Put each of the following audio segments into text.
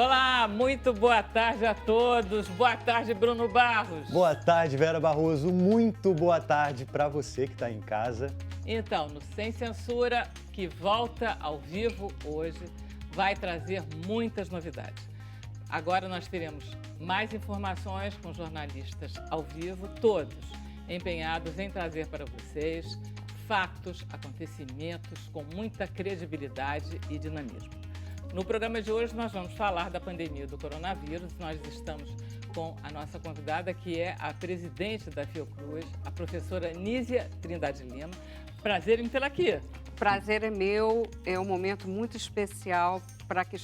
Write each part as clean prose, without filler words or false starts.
Olá, muito boa tarde a todos. Boa tarde, Bruno Barros. Boa tarde, Vera Barroso. Muito boa tarde para você que está em casa. Então, no Sem Censura, que volta ao vivo hoje, vai trazer muitas novidades. Agora nós teremos mais informações com jornalistas ao vivo, todos empenhados em trazer para vocês fatos, acontecimentos com muita credibilidade e dinamismo. No programa de hoje, nós vamos falar da pandemia do coronavírus. Nós estamos com a nossa convidada, que é a presidente da Fiocruz, a professora Nízia Trindade Lima. Prazer em tê-la aqui. Prazer é meu, é um momento muito especial para que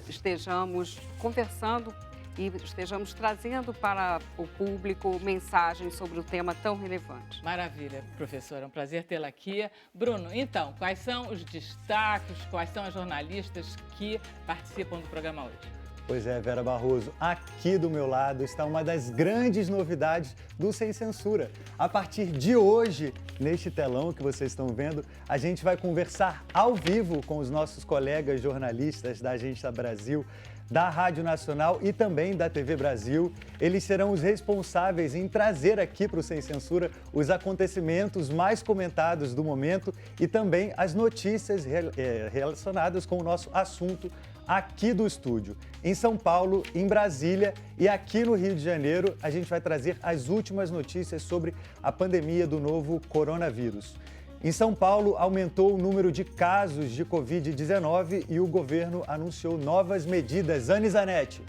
estejamos conversando e estejamos trazendo para o público mensagens sobre o tema tão relevante. Maravilha, professora, é um prazer tê-la aqui. Bruno, então, quais são os destaques, quais são as jornalistas que participam do programa hoje? Pois é, Vera Barroso, aqui do meu lado está uma das grandes novidades do Sem Censura. A partir de hoje, neste telão que vocês estão vendo, a gente vai conversar ao vivo com os nossos colegas jornalistas da Agência Brasil, da Rádio Nacional e também da TV Brasil. Eles serão os responsáveis em trazer aqui para o Sem Censura os acontecimentos mais comentados do momento e também as notícias relacionadas com o nosso assunto aqui do estúdio. Em São Paulo, em Brasília e aqui no Rio de Janeiro, a gente vai trazer as últimas notícias sobre a pandemia do novo coronavírus. Em São Paulo, aumentou o número de casos de Covid-19 e o governo anunciou novas medidas. Anne Zanetti.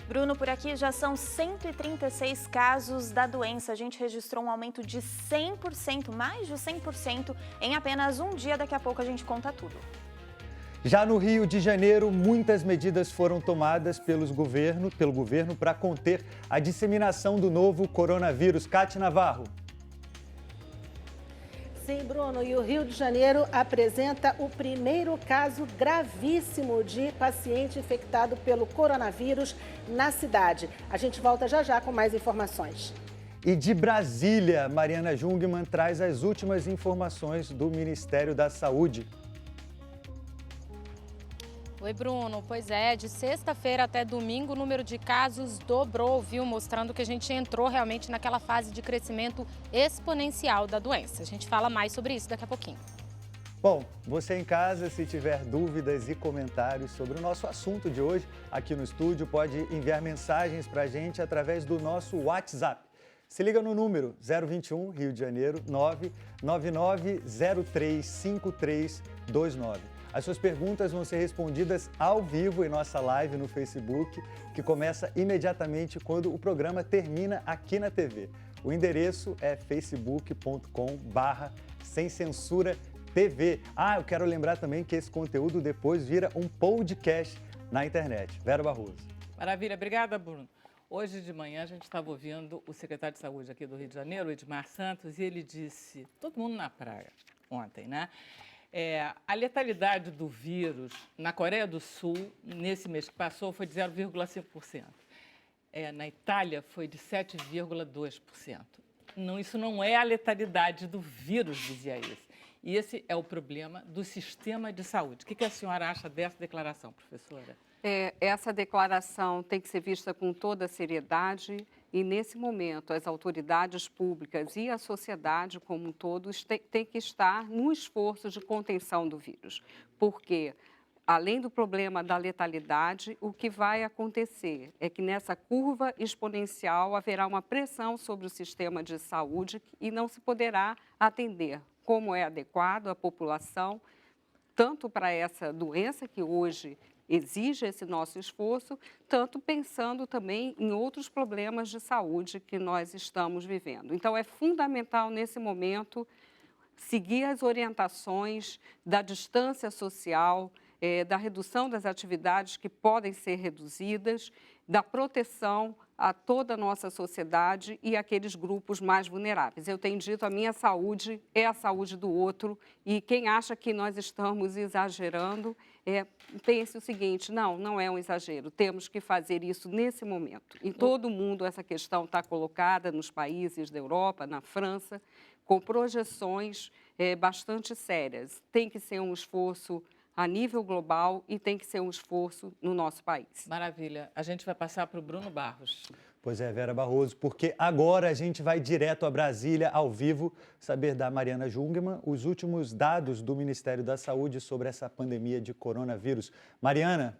Bruno, por aqui já são 136 casos da doença. A gente registrou um aumento de 100%, mais de 100%, em apenas um dia. Daqui a pouco a gente conta tudo. Já no Rio de Janeiro, muitas medidas foram tomadas pelo governo para conter a disseminação do novo coronavírus. Cátia Navarro. Sim, Bruno, e o Rio de Janeiro apresenta o primeiro caso gravíssimo de paciente infectado pelo coronavírus na cidade. A gente volta já já com mais informações. E de Brasília, Mariana Jungmann traz as últimas informações do Ministério da Saúde. Oi, Bruno. Pois é, de sexta-feira até domingo o número de casos dobrou, viu? Mostrando que a gente entrou realmente naquela fase de crescimento exponencial da doença. A gente fala mais sobre isso daqui a pouquinho. Bom, você em casa, se tiver dúvidas e comentários sobre o nosso assunto de hoje, aqui no estúdio, pode enviar mensagens para a gente através do nosso WhatsApp. Se liga no número 021 Rio de Janeiro 999035329. As suas perguntas vão ser respondidas ao vivo em nossa live no Facebook, que começa imediatamente quando o programa termina aqui na TV. O endereço é facebook.com/semcensuratv. Eu quero lembrar também que esse conteúdo depois vira um podcast na internet. Vera Barroso. Maravilha, obrigada, Bruno. Hoje de manhã a gente estava ouvindo o secretário de Saúde aqui do Rio de Janeiro, Edmar Santos, e ele disse, todo mundo na praia ontem, né? A letalidade do vírus na Coreia do Sul, nesse mês que passou, foi de 0,5%. Na Itália, foi de 7,2%. Isso não é a letalidade do vírus, dizia esse. E esse é o problema do sistema de saúde. O que a senhora acha dessa declaração, professora? Essa declaração tem que ser vista com toda a seriedade e, nesse momento, as autoridades públicas e a sociedade como um todo têm que estar no esforço de contenção do vírus, porque, além do problema da letalidade, o que vai acontecer é que nessa curva exponencial haverá uma pressão sobre o sistema de saúde e não se poderá atender como é adequado à população, tanto para essa doença que hoje exige esse nosso esforço, tanto pensando também em outros problemas de saúde que nós estamos vivendo. Então, é fundamental, nesse momento, seguir as orientações da distância social, da redução das atividades que podem ser reduzidas, da proteção a toda a nossa sociedade e aqueles grupos mais vulneráveis. Eu tenho dito, a minha saúde é a saúde do outro, e quem acha que nós estamos exagerando, pense o seguinte, não é um exagero, temos que fazer isso nesse momento. Em todo o mundo essa questão está colocada, nos países da Europa, na França, com projeções bastante sérias. Tem que ser um esforço a nível global e tem que ser um esforço no nosso país. Maravilha. A gente vai passar para o Bruno Barros. Pois é, Vera Barroso, porque agora a gente vai direto a Brasília, ao vivo, saber da Mariana Jungmann os últimos dados do Ministério da Saúde sobre essa pandemia de coronavírus. Mariana.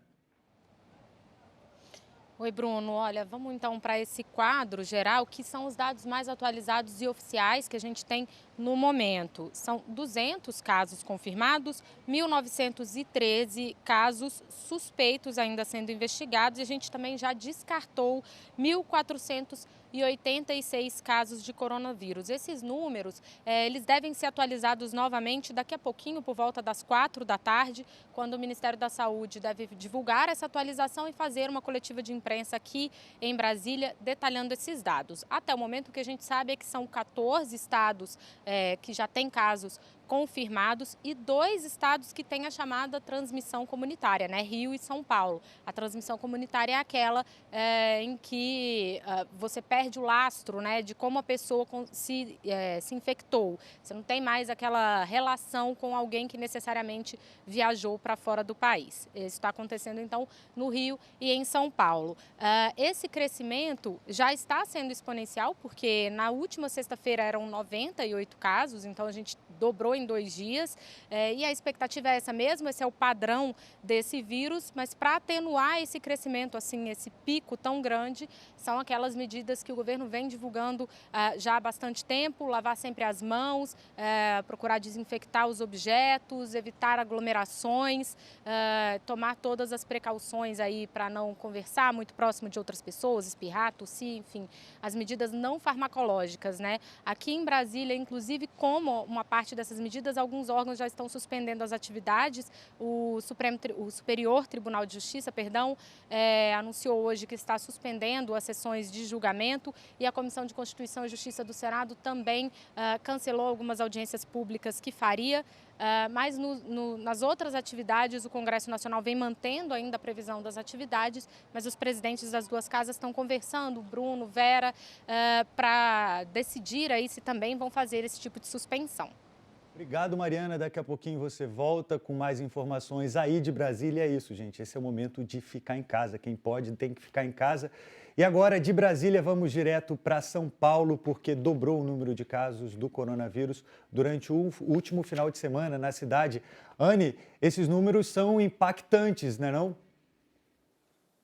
Oi, Bruno. Olha, vamos então para esse quadro geral, que são os dados mais atualizados e oficiais que a gente tem no momento. São 200 casos confirmados, 1.913 casos suspeitos ainda sendo investigados e a gente também já descartou 1.486 casos de coronavírus. Esses números, eles devem ser atualizados novamente daqui a pouquinho, por volta das 4 da tarde, quando o Ministério da Saúde deve divulgar essa atualização e fazer uma coletiva de imprensa aqui em Brasília, detalhando esses dados. Até o momento, o que a gente sabe é que são 14 estados que já têm casos confirmados e 2 estados que têm a chamada transmissão comunitária, né? Rio e São Paulo. A transmissão comunitária é aquela em que você perde o lastro, né, de como a pessoa se infectou. Você não tem mais aquela relação com alguém que necessariamente viajou para fora do país. Isso está acontecendo, então, no Rio e em São Paulo. Esse crescimento já está sendo exponencial, porque na última sexta-feira eram 98 casos, então a gente dobrou em 2 dias, e a expectativa é essa mesmo, esse é o padrão desse vírus, mas para atenuar esse crescimento, assim, esse pico tão grande, são aquelas medidas que o governo vem divulgando já há bastante tempo: lavar sempre as mãos, procurar desinfectar os objetos, evitar aglomerações, tomar todas as precauções aí para não conversar muito próximo de outras pessoas, espirrar, tossir, enfim, as medidas não farmacológicas, né? Aqui em Brasília, inclusive, como uma parte dessas medidas, alguns órgãos já estão suspendendo as atividades. O Superior Tribunal de Justiça, anunciou hoje que está suspendendo as sessões de julgamento, e a Comissão de Constituição e Justiça do Senado também cancelou algumas audiências públicas que faria. Mas nas outras atividades, o Congresso Nacional vem mantendo ainda a previsão das atividades, mas os presidentes das 2 casas estão conversando, Bruno, Vera, para decidir aí se também vão fazer esse tipo de suspensão. Obrigado, Mariana. Daqui a pouquinho você volta com mais informações aí de Brasília. É isso, gente. Esse é o momento de ficar em casa. Quem pode tem que ficar em casa. E agora, de Brasília, vamos direto para São Paulo, porque dobrou o número de casos do coronavírus durante o último final de semana na cidade. Anne, esses números são impactantes, não é não?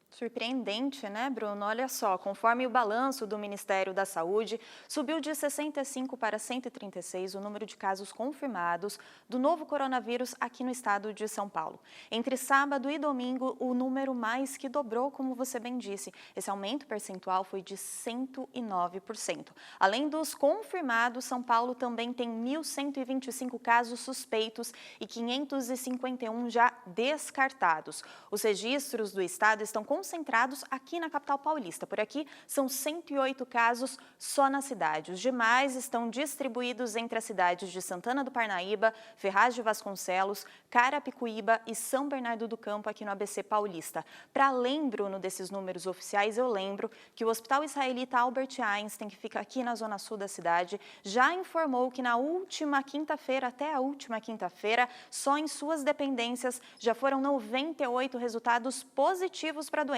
Surpreendente, né, Bruno? Olha só, conforme o balanço do Ministério da Saúde, subiu de 65 para 136 o número de casos confirmados do novo coronavírus aqui no estado de São Paulo. Entre sábado e domingo, o número mais que dobrou, como você bem disse. Esse aumento percentual foi de 109%. Além dos confirmados, São Paulo também tem 1.125 casos suspeitos e 551 já descartados. Os registros do estado estão concentrados aqui na capital paulista. Por aqui, são 108 casos só na cidade. Os demais estão distribuídos entre as cidades de Santana do Parnaíba, Ferraz de Vasconcelos, Carapicuíba e São Bernardo do Campo, aqui no ABC Paulista. Para além, Bruno, desses números oficiais, eu lembro que o Hospital Israelita Albert Einstein, que fica aqui na zona sul da cidade, já informou que na última quinta-feira, até a última quinta-feira, só em suas dependências já foram 98 resultados positivos para a doença.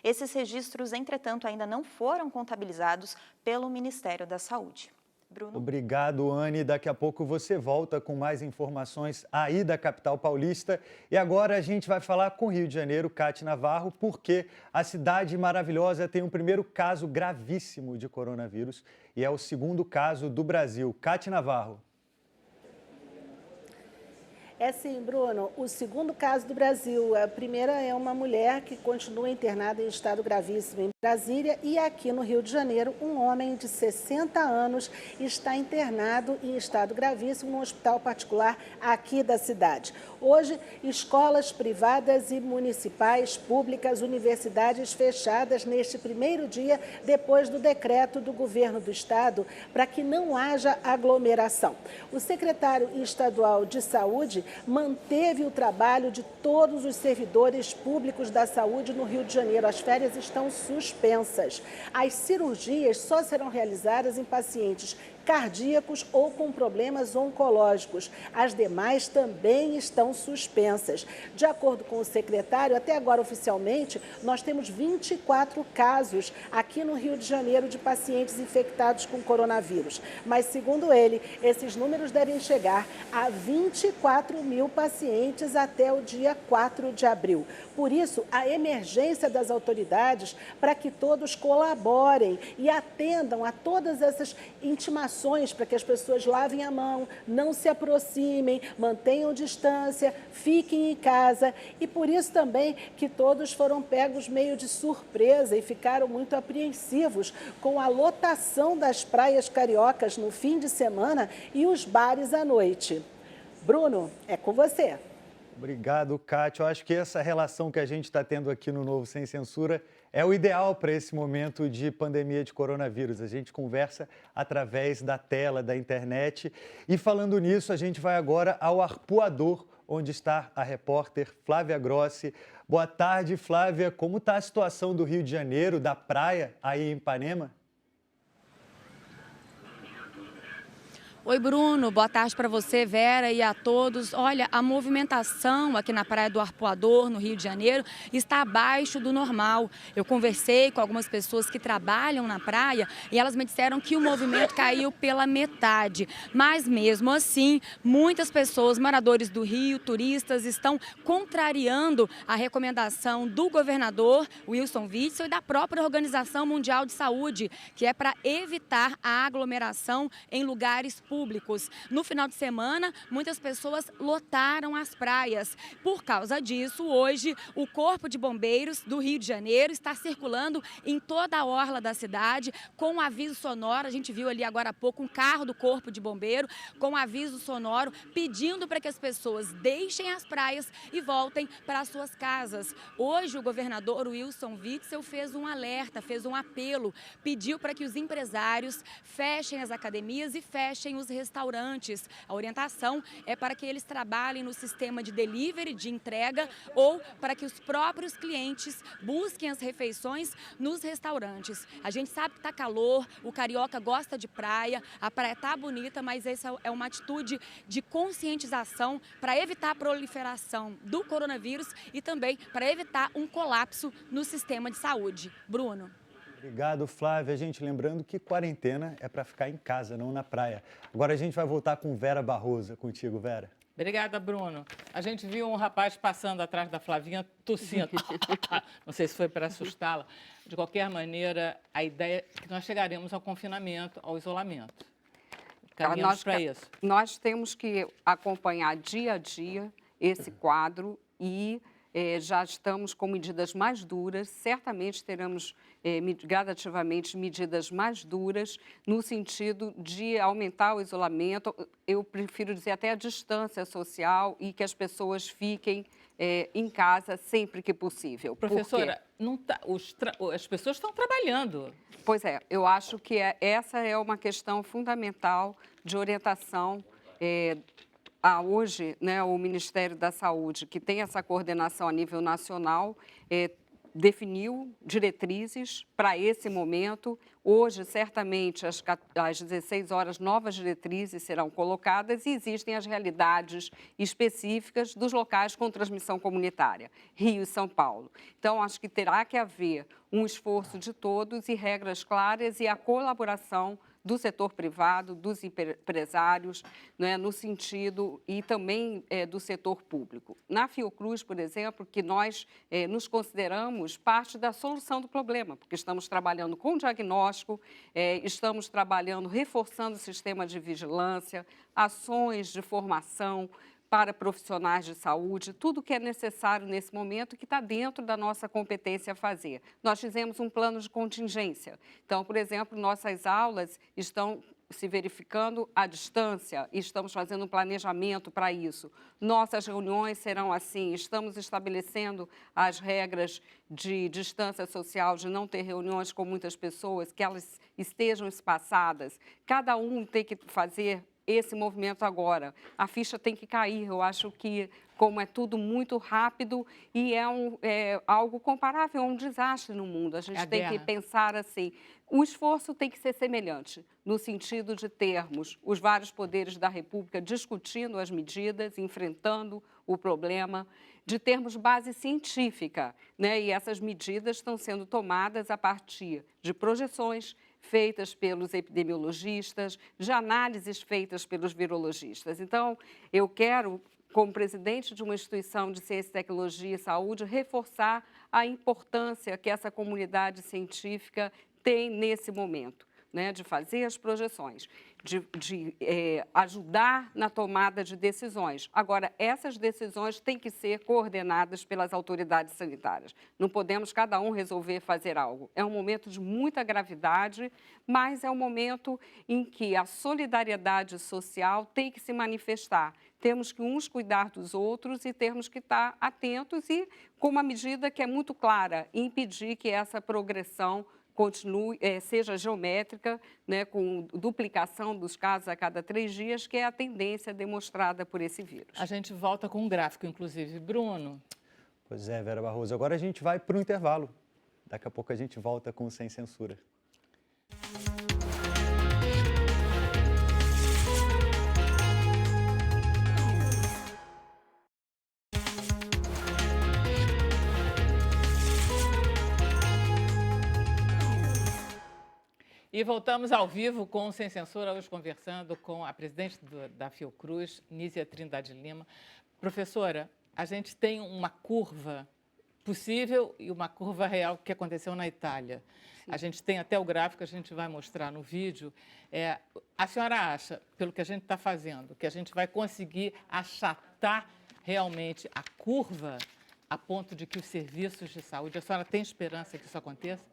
Esses registros, entretanto, ainda não foram contabilizados pelo Ministério da Saúde. Bruno? Obrigado, Anne. Daqui a pouco você volta com mais informações aí da capital paulista. E agora a gente vai falar com o Rio de Janeiro, Cátia Navarro, porque a cidade maravilhosa tem um primeiro caso gravíssimo de coronavírus e é o 2º caso do Brasil. Cátia Navarro. É sim, Bruno, o 2º caso do Brasil. A primeira é uma mulher que continua internada em estado gravíssimo em Brasília, e aqui no Rio de Janeiro, um homem de 60 anos está internado em estado gravíssimo no hospital particular aqui da cidade. Hoje, escolas privadas e municipais, públicas, universidades fechadas neste primeiro dia depois do decreto do governo do estado para que não haja aglomeração. O secretário estadual de Saúde manteve o trabalho de todos os servidores públicos da saúde no Rio de Janeiro. As férias estão suspensas. As cirurgias só serão realizadas em pacientes cardíacos ou com problemas oncológicos. As demais também estão suspensas. De acordo com o secretário, até agora oficialmente, nós temos 24 casos aqui no Rio de Janeiro de pacientes infectados com coronavírus. Mas, segundo ele, esses números devem chegar a 24 mil pacientes até o dia 4 de abril. Por isso, a emergência das autoridades para que todos colaborem e atendam a todas essas intimações para que as pessoas lavem a mão, não se aproximem, mantenham distância, fiquem em casa. E por isso também que todos foram pegos meio de surpresa e ficaram muito apreensivos com a lotação das praias cariocas no fim de semana e os bares à noite. Bruno, é com você. Obrigado, Cátia. Eu acho que essa relação que a gente está tendo aqui no Novo Sem Censura é o ideal para esse momento de pandemia de coronavírus. A gente conversa através da tela, da internet. E falando nisso, a gente vai agora ao Arpoador, onde está a repórter Flávia Grossi. Boa tarde, Flávia. Como está a situação do Rio de Janeiro, da praia aí em Ipanema? Oi, Bruno. Boa tarde para você, Vera, e a todos. Olha, a movimentação aqui na Praia do Arpoador, no Rio de Janeiro, está abaixo do normal. Eu conversei com algumas pessoas que trabalham na praia e elas me disseram que o movimento caiu pela metade. Mas, mesmo assim, muitas pessoas, moradores do Rio, turistas, estão contrariando a recomendação do governador Wilson Witzel e da própria Organização Mundial de Saúde, que é para evitar a aglomeração em lugares públicos. No final de semana, muitas pessoas lotaram as praias. Por causa disso, hoje, o Corpo de Bombeiros do Rio de Janeiro está circulando em toda a orla da cidade com aviso sonoro. A gente viu ali agora há pouco um carro do Corpo de Bombeiro com aviso sonoro pedindo para que as pessoas deixem as praias e voltem para as suas casas. Hoje, o governador Wilson Witzel fez um alerta, fez um apelo, pediu para que os empresários fechem as academias e fechem os restaurantes. A orientação é para que eles trabalhem no sistema de delivery, de entrega, ou para que os próprios clientes busquem as refeições nos restaurantes. A gente sabe que está calor, o carioca gosta de praia, a praia está bonita, mas essa é uma atitude de conscientização para evitar a proliferação do coronavírus e também para evitar um colapso no sistema de saúde. Bruno. Obrigado, Flávia. Gente, lembrando que quarentena é para ficar em casa, não na praia. Agora a gente vai voltar com Vera Barroso. Contigo, Vera. Obrigada, Bruno. A gente viu um rapaz passando atrás da Flavinha tossindo. Não sei se foi para assustá-la. De qualquer maneira, a ideia é que nós chegaremos ao confinamento, ao isolamento. Caminhamos para isso. Nós temos que acompanhar dia a dia esse quadro e já estamos com medidas mais duras. Certamente teremos gradativamente medidas mais duras no sentido de aumentar o isolamento. Eu prefiro dizer até a distância social e que as pessoas fiquem em casa sempre que possível. Professora, não tá, as pessoas estão trabalhando. Pois é, eu acho que essa é uma questão fundamental de orientação. Hoje, né, o Ministério da Saúde, que tem essa coordenação a nível nacional, definiu diretrizes para esse momento. Hoje, certamente, às 16 horas, novas diretrizes serão colocadas e existem as realidades específicas dos locais com transmissão comunitária, Rio e São Paulo. Então, acho que terá que haver um esforço de todos e regras claras e a colaboração do setor privado, dos empresários, né, no sentido e também do setor público. Na Fiocruz, por exemplo, que nós nos consideramos parte da solução do problema, porque estamos trabalhando com diagnóstico, estamos trabalhando, reforçando o sistema de vigilância, ações de formação para profissionais de saúde, tudo que é necessário nesse momento que está dentro da nossa competência a fazer. Nós fizemos um plano de contingência. Então, por exemplo, nossas aulas estão se verificando à distância e estamos fazendo um planejamento para isso. Nossas reuniões serão assim, estamos estabelecendo as regras de distância social, de não ter reuniões com muitas pessoas, que elas estejam espaçadas. Cada um tem que fazer esse movimento agora. A ficha tem que cair. Eu acho que, como é tudo muito rápido e é algo comparável a um desastre no mundo, a gente tem que pensar assim, o esforço tem que ser semelhante, no sentido de termos os vários poderes da República discutindo as medidas, enfrentando o problema, de termos base científica, né? E essas medidas estão sendo tomadas a partir de projeções feitas pelos epidemiologistas, de análises feitas pelos virologistas. Então, eu quero, como presidente de uma instituição de ciência, tecnologia e saúde, reforçar a importância que essa comunidade científica tem nesse momento, né, de fazer as projeções, de ajudar na tomada de decisões. Agora, essas decisões têm que ser coordenadas pelas autoridades sanitárias. Não podemos cada um resolver fazer algo. É um momento de muita gravidade, mas é um momento em que a solidariedade social tem que se manifestar. Temos que uns cuidar dos outros e temos que estar atentos e, com uma medida que é muito clara, impedir que essa progressão continue, seja geométrica, né, com duplicação dos casos a cada 3 dias, que é a tendência demonstrada por esse vírus. A gente volta com um gráfico, inclusive. Bruno? Pois é, Vera Barroso. Agora a gente vai para o intervalo. Daqui a pouco a gente volta com o Sem Censura. E voltamos ao vivo com o Sem Censura, hoje conversando com a presidente da Fiocruz, Nízia Trindade Lima. Professora, a gente tem uma curva possível e uma curva real que aconteceu na Itália. Sim. A gente tem até o gráfico, a gente vai mostrar no vídeo. A senhora acha, pelo que a gente está fazendo, que a gente vai conseguir achatar realmente a curva a ponto de que os serviços de saúde, a senhora tem esperança que isso aconteça?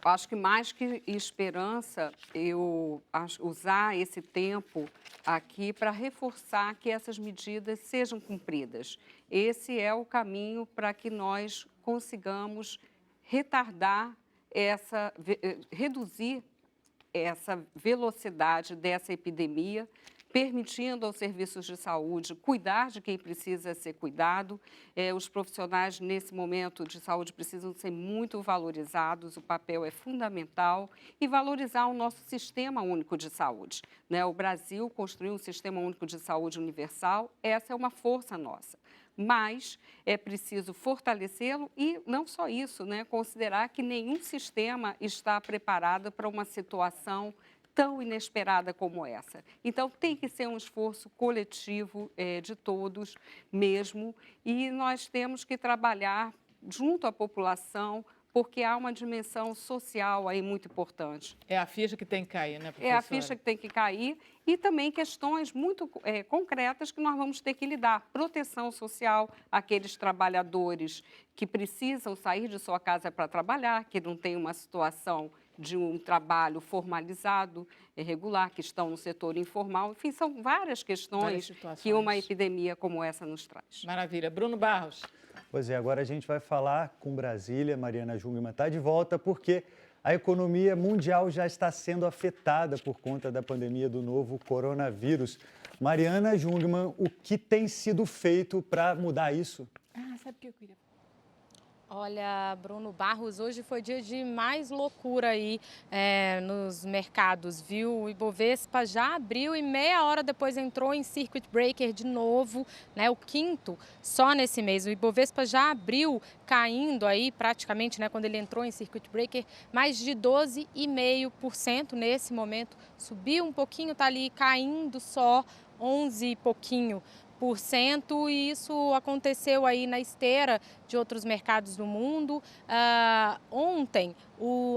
Acho que mais que esperança, eu usar esse tempo aqui para reforçar que essas medidas sejam cumpridas. Esse é o caminho para que nós consigamos retardar reduzir essa velocidade dessa epidemia, permitindo aos serviços de saúde cuidar de quem precisa ser cuidado. Os profissionais, nesse momento de saúde, precisam ser muito valorizados, o papel é fundamental, e valorizar o nosso Sistema Único de Saúde, né? O Brasil construiu um Sistema Único de Saúde universal, essa é uma força nossa. Mas é preciso fortalecê-lo e, não só isso, né? Considerar que nenhum sistema está preparado para uma situação tão inesperada como essa. Então, tem que ser um esforço coletivo de todos mesmo, e nós temos que trabalhar junto à população, porque há uma dimensão social aí muito importante. É a ficha que tem que cair, né, professora? É a ficha que tem que cair e também questões muito concretas que nós vamos ter que lidar. Proteção social, aqueles trabalhadores que precisam sair de sua casa para trabalhar, que não têm uma situação de um trabalho formalizado, regular, que estão no setor informal. Enfim, são várias questões que uma epidemia como essa nos traz. Maravilha. Bruno Barros. Pois é, agora a gente vai falar com Brasília. Mariana Jungmann está de volta porque a economia mundial já está sendo afetada por conta da pandemia do novo coronavírus. Mariana Jungmann, o que tem sido feito para mudar isso? Sabe o que eu queria? Olha, Bruno Barros, hoje foi dia de mais loucura aí nos mercados, viu? O Ibovespa já abriu e meia hora depois entrou em circuit breaker de novo, né? O quinto só nesse mês. O Ibovespa já abriu caindo aí praticamente, né? Quando ele entrou em circuit breaker, mais de 12,5% nesse momento. Subiu um pouquinho, tá ali caindo só 11 e pouquinho por cento, e isso aconteceu aí na esteira de outros mercados do mundo. Ontem,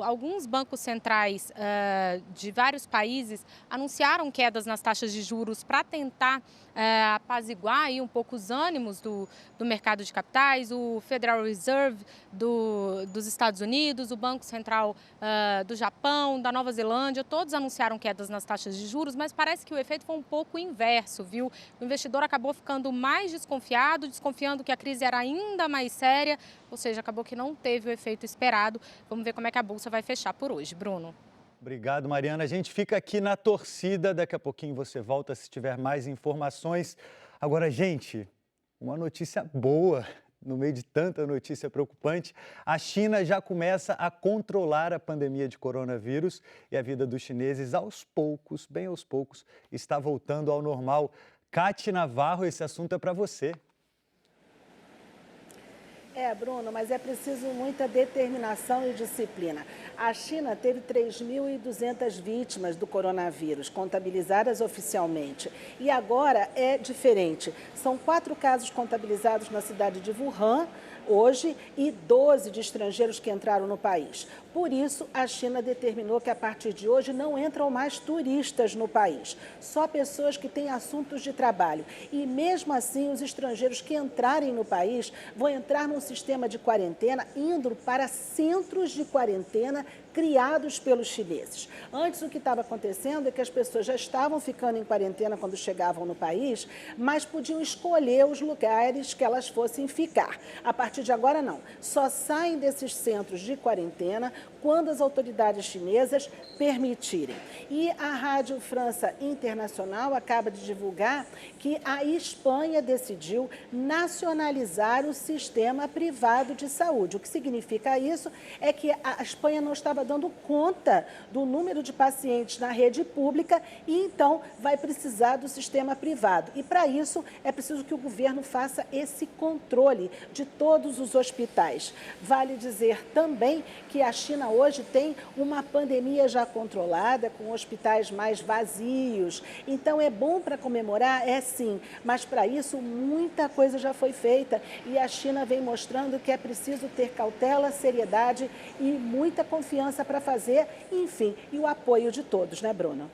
alguns bancos centrais de vários países anunciaram quedas nas taxas de juros para tentar apaziguar aí um pouco os ânimos do mercado de capitais. O Federal Reserve dos Estados Unidos, o Banco Central do Japão, da Nova Zelândia, todos anunciaram quedas nas taxas de juros, mas parece que o efeito foi um pouco inverso, viu? O investidor acabou ficando mais desconfiando que a crise era ainda mais séria, ou seja, acabou que não teve o efeito esperado. Vamos ver como é que a Bolsa vai fechar por hoje, Bruno. Obrigado, Mariana. A gente fica aqui na torcida. Daqui a pouquinho você volta se tiver mais informações. Agora, gente, uma notícia boa. No meio de tanta notícia preocupante, a China já começa a controlar a pandemia de coronavírus e a vida dos chineses, aos poucos, bem aos poucos, está voltando ao normal. Cate Navarro, esse assunto é para você. Bruno, mas é preciso muita determinação e disciplina. A China teve 3.200 vítimas do coronavírus, contabilizadas oficialmente. E agora é diferente. São 4 casos contabilizados na cidade de Wuhan, hoje, e 12 de estrangeiros que entraram no país. Por isso, a China determinou que a partir de hoje não entram mais turistas no país, só pessoas que têm assuntos de trabalho. E mesmo assim, os estrangeiros que entrarem no país vão entrar num sistema de quarentena, indo para centros de quarentena criados pelos chineses. Antes, o que estava acontecendo é que as pessoas já estavam ficando em quarentena quando chegavam no país, mas podiam escolher os lugares que elas fossem ficar. A partir de agora, não. Só saem desses centros de quarentena quando as autoridades chinesas permitirem. E a Rádio França Internacional acaba de divulgar que a Espanha decidiu nacionalizar o sistema privado de saúde. O que significa isso é que a Espanha não estava dando conta do número de pacientes na rede pública e então vai precisar do sistema privado. E para isso é preciso que o governo faça esse controle de todos os hospitais. Vale dizer também que a China hoje tem uma pandemia já controlada, com hospitais mais vazios. Então é bom para comemorar? É sim, mas para isso muita coisa já foi feita e a China vem mostrando que é preciso ter cautela, seriedade e muita confiança para fazer, enfim, e o apoio de todos, né, Bruno?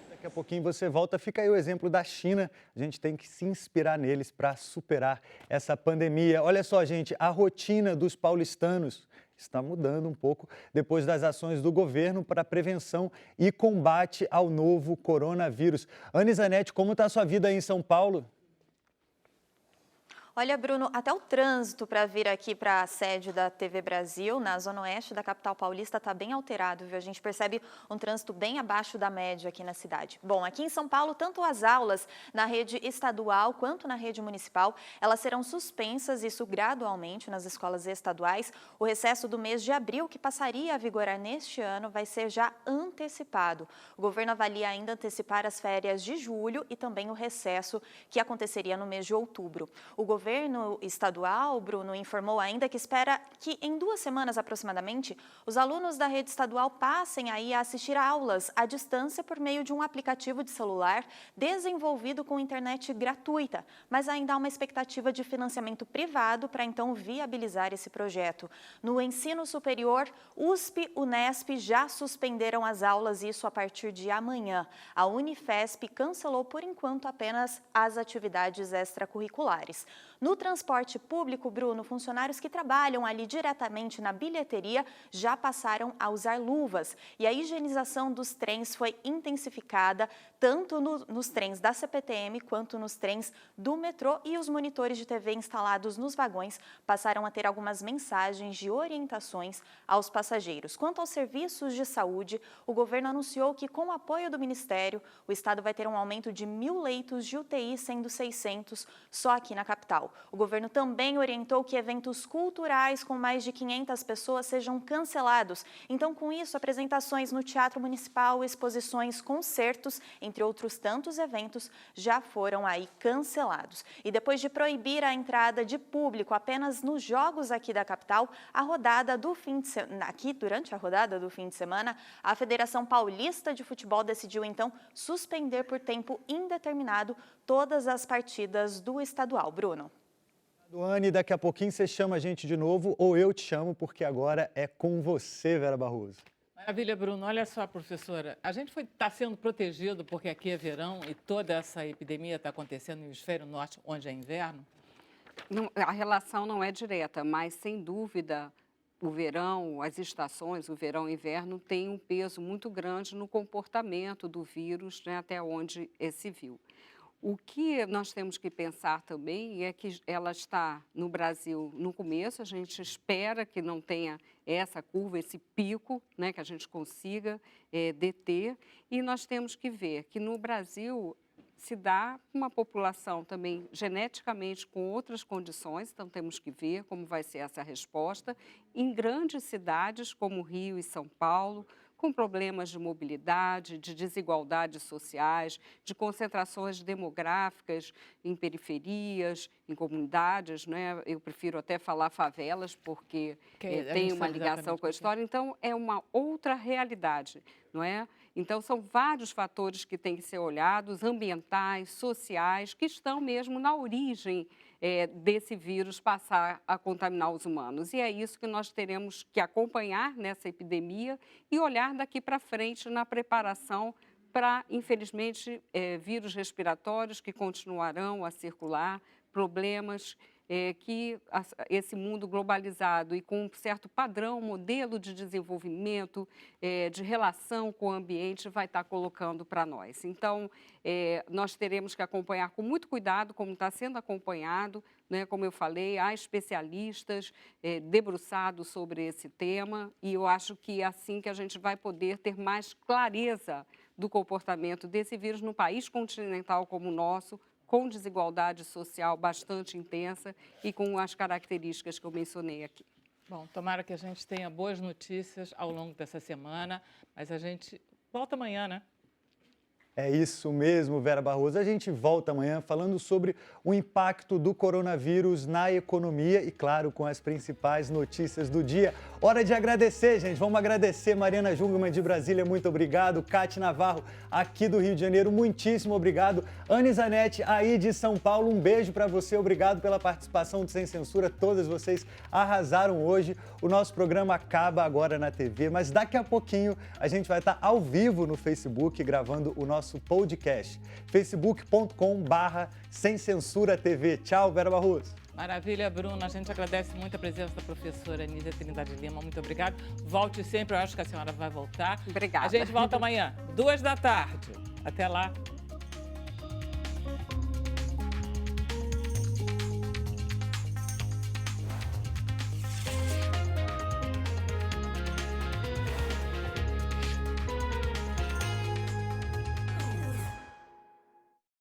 Daqui a pouquinho você volta, fica aí o exemplo da China, a gente tem que se inspirar neles para superar essa pandemia. Olha só, gente, a rotina dos paulistanos está mudando um pouco depois das ações do governo para prevenção e combate ao novo coronavírus. Anne Zanetti, como está a sua vida aí em São Paulo? Olha, Bruno, até o trânsito para vir aqui para a sede da TV Brasil, na zona oeste da capital paulista, está bem alterado, viu? A gente percebe um trânsito bem abaixo da média aqui na cidade. Bom, aqui em São Paulo, tanto as aulas na rede estadual quanto na rede municipal, elas serão suspensas, isso gradualmente nas escolas estaduais. O recesso do mês de abril, que passaria a vigorar neste ano, vai ser já antecipado. O governo avalia ainda antecipar as férias de julho e também o recesso que aconteceria no mês de outubro. O governo estadual, Bruno, informou ainda que espera que em 2 semanas aproximadamente, os alunos da rede estadual passem aí a assistir aulas à distância por meio de um aplicativo de celular desenvolvido com internet gratuita, mas ainda há uma expectativa de financiamento privado para então viabilizar esse projeto. No ensino superior, USP, Unesp já suspenderam as aulas, isso a partir de amanhã. A Unifesp cancelou por enquanto apenas as atividades extracurriculares. No transporte público, Bruno, funcionários que trabalham ali diretamente na bilheteria já passaram a usar luvas. E a higienização dos trens foi intensificada, tanto nos trens da CPTM quanto nos trens do metrô. E os monitores de TV instalados nos vagões passaram a ter algumas mensagens de orientações aos passageiros. Quanto aos serviços de saúde, o governo anunciou que, com o apoio do Ministério, o Estado vai ter um aumento de 1.000 leitos de UTI, sendo 600 só aqui na capital. O governo também orientou que eventos culturais com mais de 500 pessoas sejam cancelados. Então, com isso, apresentações no Teatro Municipal, exposições, concertos, entre outros tantos eventos, já foram aí cancelados. E depois de proibir a entrada de público apenas nos jogos aqui da capital, durante a rodada do fim de semana, a Federação Paulista de Futebol decidiu então suspender por tempo indeterminado todas as partidas do estadual. Bruno. Anne, daqui a pouquinho você chama a gente de novo ou eu te chamo, porque agora é com você, Vera Barroso. Maravilha, Bruno. Olha só, professora, a gente está sendo protegido porque aqui é verão e toda essa epidemia está acontecendo no hemisfério norte, onde é inverno? Não, a relação não é direta, mas sem dúvida o verão, as estações, o verão e o inverno, tem um peso muito grande no comportamento do vírus, né, até onde se viu. O que nós temos que pensar também é que ela está no Brasil no começo, a gente espera que não tenha essa curva, esse pico, né, que a gente consiga deter. E nós temos que ver que no Brasil se dá uma população também geneticamente com outras condições, então temos que ver como vai ser essa resposta. Em grandes cidades como Rio e São Paulo, com problemas de mobilidade, de desigualdades sociais, de concentrações demográficas em periferias, em comunidades, né? Eu prefiro até falar favelas, porque tem uma ligação com a história. Então, é uma outra realidade, não é? Então, são vários fatores que têm que ser olhados, ambientais, sociais, que estão mesmo na origem desse vírus passar a contaminar os humanos. E é isso que nós teremos que acompanhar nessa epidemia e olhar daqui para frente na preparação para, infelizmente, vírus respiratórios que continuarão a circular, problemas que esse mundo globalizado e com um certo padrão, modelo de desenvolvimento, de relação com o ambiente vai estar colocando para nós. Então, nós teremos que acompanhar com muito cuidado, como está sendo acompanhado, né? Como eu falei, há especialistas debruçados sobre esse tema e eu acho que é assim que a gente vai poder ter mais clareza do comportamento desse vírus no país continental como o nosso, com desigualdade social bastante intensa e com as características que eu mencionei aqui. Bom, tomara que a gente tenha boas notícias ao longo dessa semana, mas a gente volta amanhã, né? É isso mesmo, Vera Barroso. A gente volta amanhã falando sobre o impacto do coronavírus na economia e, claro, com as principais notícias do dia. Hora de agradecer, gente. Vamos agradecer Mariana Jungmann de Brasília, muito obrigado. Cate Navarro, aqui do Rio de Janeiro, muitíssimo obrigado. Anne Zanetti, aí de São Paulo, um beijo para você. Obrigado pela participação do Sem Censura. Todas vocês arrasaram hoje. O nosso programa acaba agora na TV, mas daqui a pouquinho a gente vai estar ao vivo no Facebook gravando o nosso podcast, facebook.com/Sem Censura TV. Tchau, Vera Barroso. Maravilha, Bruno. A gente agradece muito a presença da professora Anísia Trindade Lima. Muito obrigada. Volte sempre, eu acho que a senhora vai voltar. Obrigada. A gente volta amanhã, 14h. Até lá.